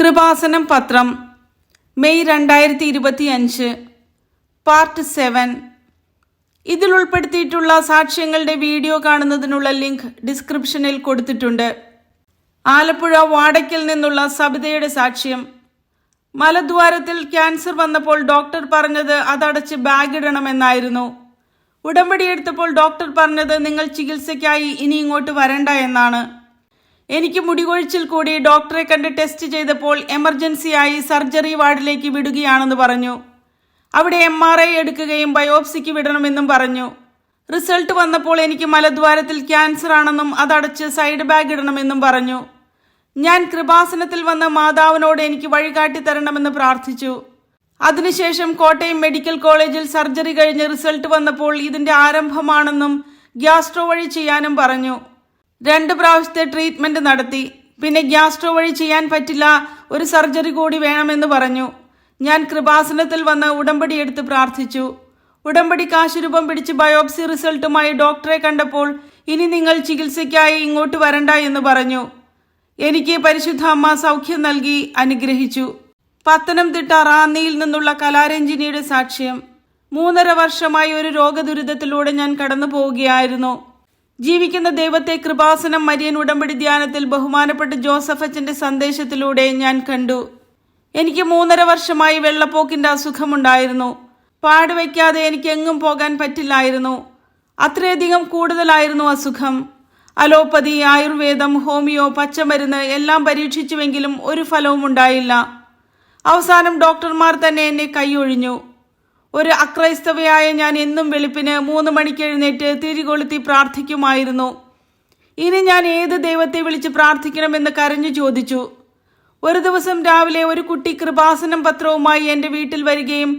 കൃപാസനം പത്രം May 2025 part 7. ഇതിൽ ഉൾപ്പെടുത്തിയിട്ടുള്ള സാക്ഷ്യങ്ങളുടെ വീഡിയോ കാണുന്നതിനുള്ള ലിങ്ക് ഡിസ്ക്രിപ്ഷനിൽ കൊടുത്തിട്ടുണ്ട്. ആലപ്പുഴ വാടയ്ക്കൽ നിന്നുള്ള സബിതയുടെ സാക്ഷ്യം. മലദ്വാരത്തിൽ ക്യാൻസർ വന്നപ്പോൾ ഡോക്ടർ പറഞ്ഞത് അതടച്ച് ബാഗ് ഇടണമെന്നായിരുന്നു. ഉടമ്പടി എടുത്തപ്പോൾ ഡോക്ടർ പറഞ്ഞത് നിങ്ങൾ ചികിത്സയ്ക്കായി ഇനി ഇങ്ങോട്ട് വരണ്ട എന്നാണ്. എനിക്ക് മുടികൊഴിച്ചിൽ കൂടി ഡോക്ടറെ കണ്ട് ടെസ്റ്റ് ചെയ്തപ്പോൾ എമർജൻസിയായി സർജറി വാർഡിലേക്ക് വിടുകയാണെന്ന് പറഞ്ഞു. അവിടെ MRI എടുക്കുകയും ബയോപ്സിക്ക് വിടണമെന്നും പറഞ്ഞു. റിസൾട്ട് വന്നപ്പോൾ എനിക്ക് മലദ്വാരത്തിൽ ക്യാൻസർ ആണെന്നും അതടച്ച് സൈഡ് ബാഗ് ഇടണമെന്നും പറഞ്ഞു. ഞാൻ കൃപാസനത്തിൽ വന്ന മാതാവിനോട് എനിക്ക് വഴികാട്ടി തരണമെന്ന് പ്രാർത്ഥിച്ചു. അതിനുശേഷം കോട്ടയം മെഡിക്കൽ കോളേജിൽ സർജറി കഴിഞ്ഞ് റിസൾട്ട് വന്നപ്പോൾ ഇതിന്റെ ആരംഭമാണെന്നും ഗ്യാസ്ട്രോ വഴി ചെയ്യാനും പറഞ്ഞു. 2 പ്രാവശ്യത്തെ ട്രീറ്റ്മെന്റ് നടത്തി. പിന്നെ ഗ്യാസ്ട്രോ വഴി ചെയ്യാൻ പറ്റില്ല, ഒരു സർജറി കൂടി വേണമെന്ന് പറഞ്ഞു. ഞാൻ കൃപാസനത്തിൽ വന്ന് ഉടമ്പടി എടുത്ത് പ്രാർത്ഥിച്ചു. ഉടമ്പടി കാശുരൂപം പിടിച്ച് ബയോപ്സി റിസൾട്ടുമായി ഡോക്ടറെ കണ്ടപ്പോൾ ഇനി നിങ്ങൾ ചികിത്സയ്ക്കായി ഇങ്ങോട്ട് വരണ്ട എന്ന് പറഞ്ഞു. എനിക്ക് പരിശുദ്ധ അമ്മ സൗഖ്യം നൽകി അനുഗ്രഹിച്ചു. പത്തനംതിട്ട റാന്നിയിൽ നിന്നുള്ള കലാരഞ്ജിനിയുടെ സാക്ഷ്യം. 3.5 വർഷമായി ഒരു രോഗദുരിതത്തിലൂടെ ഞാൻ കടന്നു പോവുകയായിരുന്നു. ജീവിക്കുന്ന ദൈവത്തെ കൃപാസനം മരിയൻ ഉടമ്പടി ധ്യാനത്തിൽ ബഹുമാനപ്പെട്ട ജോസഫ് അച്ഛന്റെ സന്ദേശത്തിലൂടെ ഞാൻ കണ്ടു. എനിക്ക് 3.5 വർഷമായി വെള്ളപ്പോക്കിന്റെ അസുഖമുണ്ടായിരുന്നു. പാടുവയ്ക്കാതെ എനിക്ക് എങ്ങും പോകാൻ പറ്റില്ലായിരുന്നു. അത്രയധികം കൂടുതലായിരുന്നു അസുഖം. അലോപ്പതി, ആയുർവേദം, ഹോമിയോ, പച്ചമരുന്ന് എല്ലാം പരീക്ഷിച്ചുവെങ്കിലും ഒരു ഫലവും ഉണ്ടായില്ല. അവസാനം ഡോക്ടർമാർ തന്നെ എന്നെ കൈയൊഴിഞ്ഞു. ഒരു അക്രൈസ്തവയായ ഞാൻ എന്നും വെളുപ്പിന് 3 മണിക്ക് എഴുന്നേറ്റ് തിരികൊളുത്തി പ്രാർത്ഥിക്കുമായിരുന്നു. ഇനി ഞാൻ ഏത് ദൈവത്തെ വിളിച്ച് പ്രാർത്ഥിക്കണമെന്ന് കരഞ്ഞു ചോദിച്ചു. ഒരു ദിവസം രാവിലെ ഒരു കുട്ടി കൃപാസനം പത്രവുമായി എൻ്റെ വീട്ടിൽ വരികയും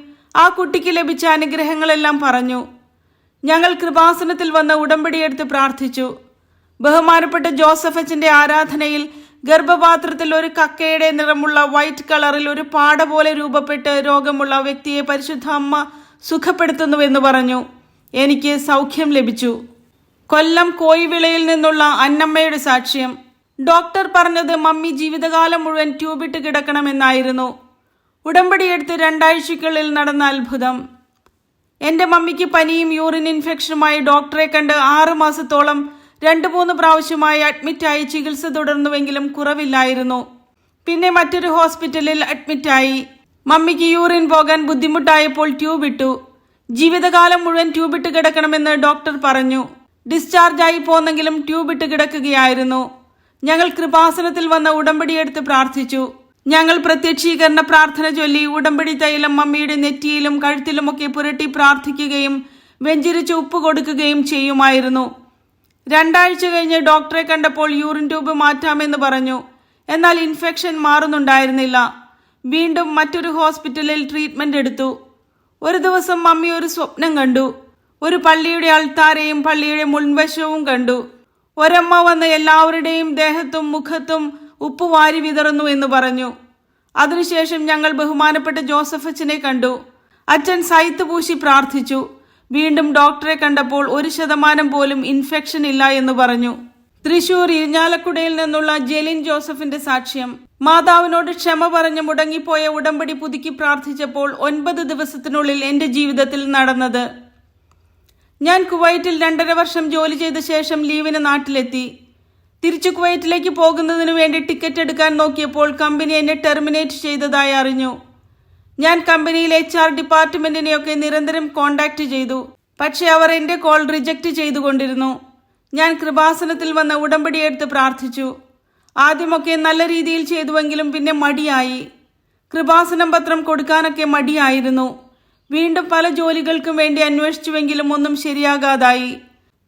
ആ കുട്ടിക്ക് ലഭിച്ച അനുഗ്രഹങ്ങളെല്ലാം പറഞ്ഞു. ഞങ്ങൾ കൃപാസനത്തിൽ വന്ന് ഉടമ്പടിയെടുത്ത് പ്രാർത്ഥിച്ചു. ബഹുമാനപ്പെട്ട ജോസഫ് അച്ഛന്റെ ആരാധനയിൽ ഗർഭപാത്രത്തിൽ ഒരു കക്കയുടെ നിറമുള്ള വൈറ്റ് കളറിൽ ഒരു പാട പോലെ രൂപപ്പെട്ട് രോഗമുള്ള വ്യക്തിയെ പരിശുദ്ധ അമ്മ സുഖപ്പെടുത്തുന്നുവെന്ന് പറഞ്ഞു. എനിക്ക് സൗഖ്യം ലഭിച്ചു. കൊല്ലം കോയിവിളയിൽ നിന്നുള്ള അന്നമ്മയുടെ സാക്ഷ്യം. ഡോക്ടർ പറഞ്ഞത് മമ്മി ജീവിതകാലം മുഴുവൻ ട്യൂബിട്ട് കിടക്കണമെന്നായിരുന്നു. ഉടമ്പടിയെടുത്ത് 2 ആഴ്ചയ്ക്കുള്ളിൽ നടന്ന അത്ഭുതം. എൻ്റെ മമ്മിക്ക് പനിയും യൂറിൻ ഇൻഫെക്ഷനുമായി ഡോക്ടറെ കണ്ട് 6 മാസത്തോളം 2-3 പ്രാവശ്യമായി അഡ്മിറ്റായി ചികിത്സ തുടർന്നുവെങ്കിലും കുറവില്ലായിരുന്നു. പിന്നെ മറ്റൊരു ഹോസ്പിറ്റലിൽ അഡ്മിറ്റായി. മമ്മിക്ക് യൂറിൻ പോകാൻ ബുദ്ധിമുട്ടായപ്പോൾ ട്യൂബ് ഇട്ടു. ജീവിതകാലം മുഴുവൻ ട്യൂബിട്ട് കിടക്കണമെന്ന് ഡോക്ടർ പറഞ്ഞു. ഡിസ്ചാർജായി പോന്നെങ്കിലും ട്യൂബിട്ട് കിടക്കുകയായിരുന്നു. ഞങ്ങൾ കൃപാസനത്തിൽ വന്ന ഉടമ്പടിയെടുത്ത് പ്രാർത്ഥിച്ചു. ഞങ്ങൾ പ്രത്യക്ഷീകരണ പ്രാർത്ഥന ചൊല്ലി ഉടമ്പടി തൈലം മമ്മിയുടെ നെറ്റിയിലും കഴുത്തിലുമൊക്കെ പുരട്ടി പ്രാർത്ഥിക്കുകയും വെഞ്ചിരിച്ച് ഉപ്പ് കൊടുക്കുകയും ചെയ്യുമായിരുന്നു. 2 ആഴ്ച കഴിഞ്ഞ് ഡോക്ടറെ കണ്ടപ്പോൾ യൂറിൻ ട്യൂബ് മാറ്റാമെന്ന് പറഞ്ഞു. എന്നാൽ ഇൻഫെക്ഷൻ മാറുന്നുണ്ടായിരുന്നില്ല. വീണ്ടും മറ്റൊരു ഹോസ്പിറ്റലിൽ ട്രീറ്റ്മെന്റ് എടുത്തു. ഒരു ദിവസം മമ്മി ഒരു സ്വപ്നം കണ്ടു. ഒരു പള്ളിയുടെ അൾത്താരയും പള്ളിയുടെ മുൻവശവും കണ്ടു. ഒരമ്മ വന്ന് എല്ലാവരുടെയും ദേഹത്തും മുഖത്തും ഉപ്പ് വാരി വിതറുന്നു എന്ന് പറഞ്ഞു. അതിനുശേഷം ഞങ്ങൾ ബഹുമാനപ്പെട്ട ജോസഫ് അച്ഛനെ കണ്ടു. അച്ഛൻ സൈത്ത് പൂശി പ്രാർത്ഥിച്ചു. വീണ്ടും ഡോക്ടറെ കണ്ടപ്പോൾ 1% പോലും ഇൻഫെക്ഷൻ ഇല്ല എന്ന് പറഞ്ഞു. തൃശൂർ ഇരിഞ്ഞാലക്കുടയിൽ നിന്നുള്ള ജെലിൻ ജോസഫിന്റെ സാക്ഷ്യം. മാതാവിനോട് ക്ഷമ പറഞ്ഞ് മുടങ്ങിപ്പോയ ഉടമ്പടി പുതുക്കി പ്രാർത്ഥിച്ചപ്പോൾ 9 ദിവസത്തിനുള്ളിൽ എൻ്റെ ജീവിതത്തിൽ നടന്നത്. ഞാൻ കുവൈറ്റിൽ 2.5 വർഷം ജോലി ചെയ്ത ശേഷം ലീവിന് നാട്ടിലെത്തി. തിരിച്ചു കുവൈറ്റിലേക്ക് പോകുന്നതിന് വേണ്ടി ടിക്കറ്റ് എടുക്കാൻ നോക്കിയപ്പോൾ കമ്പനി എന്നെ ടെർമിനേറ്റ് ചെയ്തതായി അറിഞ്ഞു. ഞാൻ കമ്പനിയിലെ HR ഡിപ്പാർട്ട്മെന്റിനെയൊക്കെ നിരന്തരം കോണ്ടാക്ട് ചെയ്തു. പക്ഷെ അവർ എൻ്റെ കോൾ റിജക്റ്റ് ചെയ്തുകൊണ്ടിരുന്നു. ഞാൻ കൃപാസനത്തിൽ വന്ന് ഉടമ്പടിയെടുത്ത് പ്രാർത്ഥിച്ചു. ആദ്യമൊക്കെ നല്ല രീതിയിൽ ചെയ്തുവെങ്കിലും പിന്നെ മടിയായി. കൃപാസനം പത്രം കൊടുക്കാനൊക്കെ മടിയായിരുന്നു. വീണ്ടും പല ജോലികൾക്കും വേണ്ടി അന്വേഷിച്ചുവെങ്കിലും ഒന്നും ശരിയാകാതായി.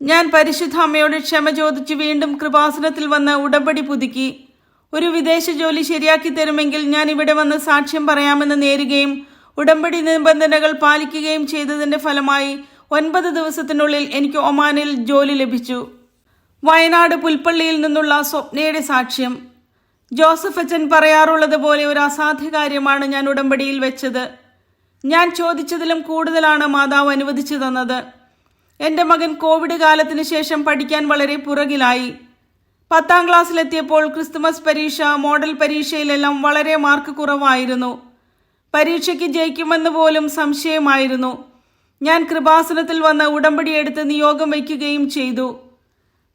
ഞാൻ പരിശുദ്ധ അമ്മയോട് ക്ഷമ ചോദിച്ചു വീണ്ടും കൃപാസനത്തിൽ വന്ന് ഉടമ്പടി പുതുക്കി. ഒരു വിദേശ ജോലി ശരിയാക്കി തരുമെങ്കിൽ ഞാൻ ഇവിടെ വന്ന് സാക്ഷ്യം പറയാമെന്ന് നേരുകയും ഉടമ്പടി നിബന്ധനകൾ പാലിക്കുകയും ചെയ്തതിന്റെ ഫലമായി 9 ദിവസത്തിനുള്ളിൽ എനിക്ക് ഒമാനിൽ ജോലി ലഭിച്ചു. വയനാട് പുൽപ്പള്ളിയിൽ നിന്നുള്ള സ്വപ്നയുടെ സാക്ഷ്യം. ജോസഫ് അച്ഛൻ പറയാറുള്ളത് പോലെ ഒരു അസാധ്യ കാര്യമാണ് ഞാൻ ഉടമ്പടിയിൽ വെച്ചത്. ഞാൻ ചോദിച്ചതിലും കൂടുതലാണ് മാതാവ് അനുവദിച്ചു തന്നത്. എൻ്റെ മകൻ കോവിഡ് കാലത്തിന് ശേഷം പഠിക്കാൻ വളരെ പുറകിലായി. 10ാം ക്ലാസ്സിലെത്തിയപ്പോൾ ക്രിസ്തുമസ് പരീക്ഷ, മോഡൽ പരീക്ഷയിലെല്ലാം വളരെ മാർക്ക് കുറവായിരുന്നു. പരീക്ഷയ്ക്ക് ജയിക്കുമെന്ന് പോലും സംശയമായിരുന്നു. ഞാൻ കൃപാസനത്തിൽ വന്ന് ഉടമ്പടിയെടുത്ത് നിയോഗം വയ്ക്കുകയും ചെയ്തു.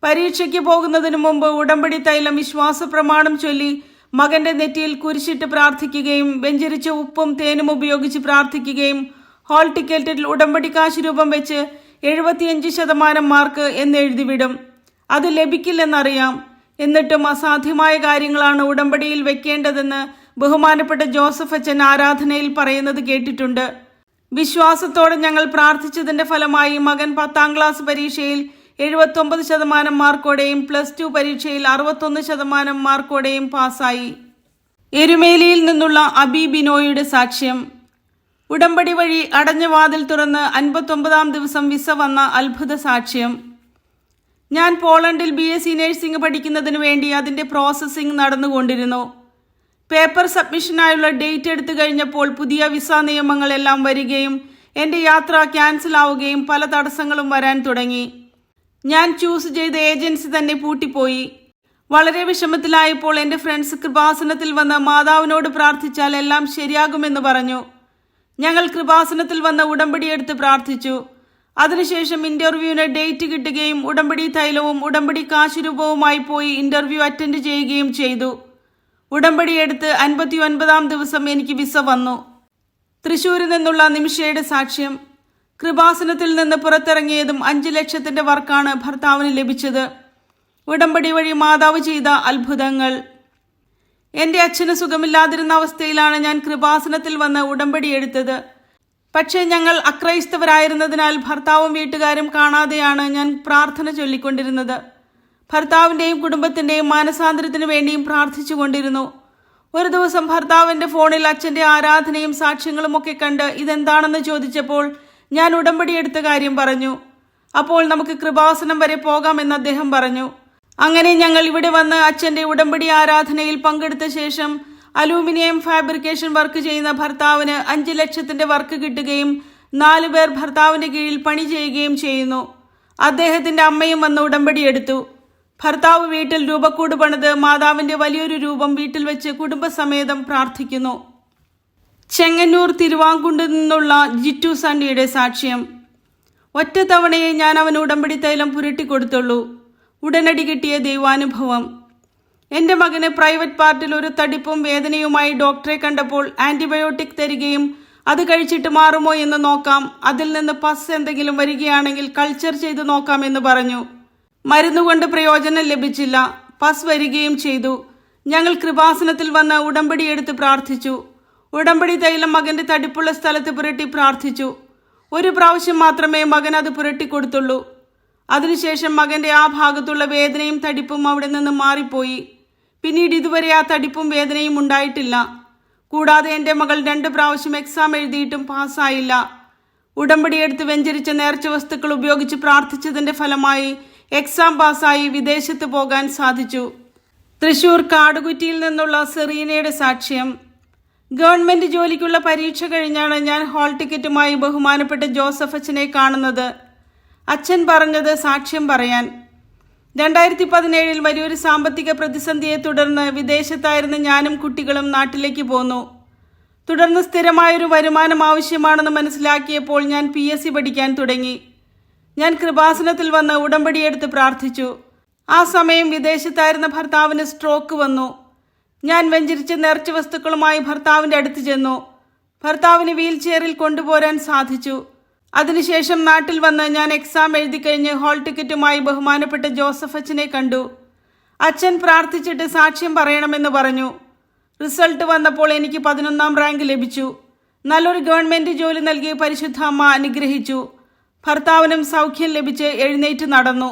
പരീക്ഷയ്ക്ക് പോകുന്നതിന് മുമ്പ് ഉടമ്പടി തൈലം വിശ്വാസ പ്രമാണം ചൊല്ലി മകന്റെ നെറ്റിയിൽ കുരിശിട്ട് പ്രാർത്ഥിക്കുകയും വെഞ്ചരിച്ച ഉപ്പും തേനും ഉപയോഗിച്ച് പ്രാർത്ഥിക്കുകയും ഹാൾ ടിക്കറ്റിൽ ഉടമ്പടി കാശ് രൂപം വെച്ച് 75% മാർക്ക് എന്നെഴുതിവിടും. അത് ലഭിക്കില്ലെന്നറിയാം. എന്നിട്ടും അസാധ്യമായ കാര്യങ്ങളാണ് ഉടമ്പടിയിൽ വെക്കേണ്ടതെന്ന് ബഹുമാനപ്പെട്ട ജോസഫ് അച്ഛൻ ആരാധനയിൽ പറയുന്നത് കേട്ടിട്ടുണ്ട്. വിശ്വാസത്തോടെ ഞങ്ങൾ പ്രാർത്ഥിച്ചതിന്റെ ഫലമായി മകൻ 10ാം ക്ലാസ് പരീക്ഷയിൽ 79% മാർക്കോടെയും +2 പരീക്ഷയിൽ 61% മാർക്കോടെയും പാസ്സായി. എരുമേലിയിൽ നിന്നുള്ള അബി ബിനോയുടെ സാക്ഷ്യം. ഉടമ്പടി വഴി അടഞ്ഞ വാതിൽ തുറന്ന് 59ാം ദിവസം വിസ വന്ന അത്ഭുത സാക്ഷ്യം. ഞാൻ പോളണ്ടിൽ BSc നഴ്സിംഗ് പഠിക്കുന്നതിന് വേണ്ടി അതിന്റെ പ്രോസസ്സിംഗ് നടന്നുകൊണ്ടിരുന്നു. പേപ്പർ സബ്മിഷനായുള്ള ഡേറ്റ് എടുത്തു കഴിഞ്ഞപ്പോൾ പുതിയ വിസ നിയമങ്ങളെല്ലാം വരികയും എൻ്റെ യാത്ര ക്യാൻസൽ ആവുകയും പല തടസ്സങ്ങളും വരാൻ തുടങ്ങി. ഞാൻ ചൂസ് ചെയ്ത ഏജൻസി തന്നെ പൂട്ടിപ്പോയി. വളരെ വിഷമത്തിലായപ്പോൾ എൻ്റെ ഫ്രണ്ട്സ് കൃപാസനത്തിൽ വന്ന് മാതാവിനോട് പ്രാർത്ഥിച്ചാൽ എല്ലാം ശരിയാകുമെന്ന് പറഞ്ഞു. ഞങ്ങൾ കൃപാസനത്തിൽ വന്ന് ഉടമ്പടിയെടുത്ത് പ്രാർത്ഥിച്ചു. അതിനുശേഷം ഇന്റർവ്യൂവിന് ഡേറ്റ് കിട്ടുകയും ഉടമ്പടി തൈലവും ഉടമ്പടി കാശുരൂപവുമായി പോയി ഇന്റർവ്യൂ അറ്റൻഡ് ചെയ്യുകയും ചെയ്തു. ഉടമ്പടിയെടുത്ത് 59ാം ദിവസം എനിക്ക് വിസ വന്നു. തൃശ്ശൂരിൽ നിന്നുള്ള നിമിഷയുടെ സാക്ഷ്യം. കൃപാസനത്തിൽ നിന്ന് പുറത്തിറങ്ങിയതും 5 ലക്ഷത്തിന്റെ വർക്കാണ് ഭർത്താവിന് ലഭിച്ചത്. ഉടമ്പടി വഴി മാതാവ് ചെയ്ത അത്ഭുതങ്ങൾ. എൻ്റെ അച്ഛന് സുഖമില്ലാതിരുന്ന അവസ്ഥയിലാണ് ഞാൻ കൃപാസനത്തിൽ വന്ന് ഉടമ്പടി എടുത്തത്. പക്ഷേ ഞങ്ങൾ അക്രൈസ്തവരായിരുന്നതിനാൽ ഭർത്താവും വീട്ടുകാരും കാണാതെയാണ് ഞാൻ പ്രാർത്ഥന ചൊല്ലിക്കൊണ്ടിരുന്നത്. ഭർത്താവിൻ്റെയും കുടുംബത്തിൻ്റെയും മാനസാന്തരത്തിനു വേണ്ടിയും പ്രാർത്ഥിച്ചു കൊണ്ടിരുന്നു. ഒരു ദിവസം ഭർത്താവിൻ്റെ ഫോണിൽ അച്ഛൻ്റെ ആരാധനയും സാക്ഷ്യങ്ങളും ഒക്കെ കണ്ട് ഇതെന്താണെന്ന് ചോദിച്ചപ്പോൾ ഞാൻ ഉടമ്പടി എടുത്ത കാര്യം പറഞ്ഞു. അപ്പോൾ നമുക്ക് കൃപാസനം വരെ പോകാമെന്ന് അദ്ദേഹം പറഞ്ഞു. അങ്ങനെ ഞങ്ങൾ ഇവിടെ വന്ന് അച്ഛൻ്റെ ഉടമ്പടി ആരാധനയിൽ പങ്കെടുത്ത ശേഷം അലൂമിനിയം ഫാബ്രിക്കേഷൻ വർക്ക് ചെയ്യുന്ന ഭർത്താവിന് 5 ലക്ഷത്തിന്റെ വർക്ക് കിട്ടുകയും 4 പേർ ഭർത്താവിന്റെ കീഴിൽ പണി ചെയ്യുകയും ചെയ്യുന്നു. അദ്ദേഹത്തിന്റെ അമ്മയും വന്ന് ഉടമ്പടി എടുത്തു. ഭർത്താവ് വീട്ടിൽ രൂപക്കൂട് പണിത് മാതാവിന്റെ വലിയൊരു രൂപം വീട്ടിൽ വെച്ച് കുടുംബസമേതം പ്രാർത്ഥിക്കുന്നു. ചെങ്ങന്നൂർ തിരുവാങ്കുണ്ട് നിന്നുള്ള ജിറ്റു സണ്ണിയുടെ സാക്ഷ്യം. ഒറ്റ തവണയെ ഞാൻ അവന് ഉടമ്പടി തൈലം പുരട്ടിക്കൊടുത്തുള്ളൂ. ഉടനടി കിട്ടിയ ദൈവാനുഭവം. എൻ്റെ മകന് പ്രൈവറ്റ് പാർട്ടിൽ ഒരു തടിപ്പും വേദനയുമായി ഡോക്ടറെ കണ്ടപ്പോൾ ആന്റിബയോട്ടിക് തരികയും അത് കഴിച്ചിട്ട് മാറുമോ എന്ന് നോക്കാം, അതിൽ നിന്ന് പസ് എന്തെങ്കിലും വരികയാണെങ്കിൽ കൾച്ചർ ചെയ്ത് നോക്കാം എന്ന് പറഞ്ഞു. മരുന്നുകൊണ്ട് പ്രയോജനം ലഭിച്ചില്ല. പസ് വരികയും ചെയ്തു. ഞങ്ങൾ കൃപാസനത്തിൽ വന്ന് ഉടമ്പടി എടുത്ത് പ്രാർത്ഥിച്ചു. ഉടമ്പടി തൈലം മകന്റെ തടിപ്പുള്ള സ്ഥലത്ത് പുരട്ടി പ്രാർത്ഥിച്ചു. ഒരു പ്രാവശ്യം മാത്രമേ മകൻ അത് പുരട്ടിക്കൊടുത്തുള്ളൂ. അതിനുശേഷം മകന്റെ ആ ഭാഗത്തുള്ള വേദനയും തടിപ്പും അവിടെ നിന്ന് മാറിപ്പോയി. പിന്നീട് ഇതുവരെ ആ തടിപ്പും വേദനയും ഉണ്ടായിട്ടില്ല. കൂടാതെ എൻ്റെ മകൾ 2 പ്രാവശ്യം എക്സാം എഴുതിയിട്ടും പാസ്സായില്ല. ഉടമ്പടിയെടുത്ത് വെഞ്ചരിച്ച നേർച്ച വസ്തുക്കൾ ഉപയോഗിച്ച് പ്രാർത്ഥിച്ചതിന്റെ ഫലമായി എക്സാം പാസ്സായി വിദേശത്ത് പോകാൻ സാധിച്ചു. തൃശൂർ കാടുകുറ്റിയിൽ നിന്നുള്ള സെറീനയുടെ സാക്ഷ്യം. ഗവൺമെന്റ് ജോലിക്കുള്ള പരീക്ഷ കഴിഞ്ഞാണ് ഞാൻ ഹാൾ ടിക്കറ്റുമായി ബഹുമാനപ്പെട്ട ജോസഫ് അച്ഛനെ കാണുന്നത്. അച്ഛൻ പറഞ്ഞത് സാക്ഷ്യം പറയാൻ. 2017 വലിയൊരു സാമ്പത്തിക പ്രതിസന്ധിയെ തുടർന്ന് വിദേശത്തായിരുന്ന ഞാനും കുട്ടികളും നാട്ടിലേക്ക് പോന്നു. തുടർന്ന് സ്ഥിരമായൊരു വരുമാനം ആവശ്യമാണെന്ന് മനസ്സിലാക്കിയപ്പോൾ ഞാൻ PSc പഠിക്കാൻ തുടങ്ങി. ഞാൻ കൃപാസനത്തിൽ വന്ന് ഉടമ്പടിയെടുത്ത് പ്രാർത്ഥിച്ചു. ആ സമയം വിദേശത്തായിരുന്ന ഭർത്താവിന് സ്ട്രോക്ക് വന്നു. ഞാൻ വെഞ്ചരിച്ച നേർച്ച വസ്തുക്കളുമായി ഭർത്താവിൻ്റെ അടുത്ത് ചെന്നു. ഭർത്താവിന് വീൽ ചെയറിൽ കൊണ്ടുപോരാൻ സാധിച്ചു. അതിനുശേഷം നാട്ടിൽ വന്ന് ഞാൻ എക്സാം എഴുതി കഴിഞ്ഞ് ഹാൾ ടിക്കറ്റുമായി ബഹുമാനപ്പെട്ട ജോസഫ് അച്ഛനെ കണ്ടു. അച്ഛൻ പ്രാർത്ഥിച്ചിട്ട് സാക്ഷ്യം പറയണമെന്ന് പറഞ്ഞു. റിസൾട്ട് വന്നപ്പോൾ എനിക്ക് 11ാം റാങ്ക് ലഭിച്ചു. നല്ലൊരു ഗവൺമെന്റ് ജോലി നൽകി പരിശുദ്ധ അമ്മ അനുഗ്രഹിച്ചു. ഭർത്താവിനും സൗഖ്യം ലഭിച്ച് എഴുന്നേറ്റ് നടന്നു.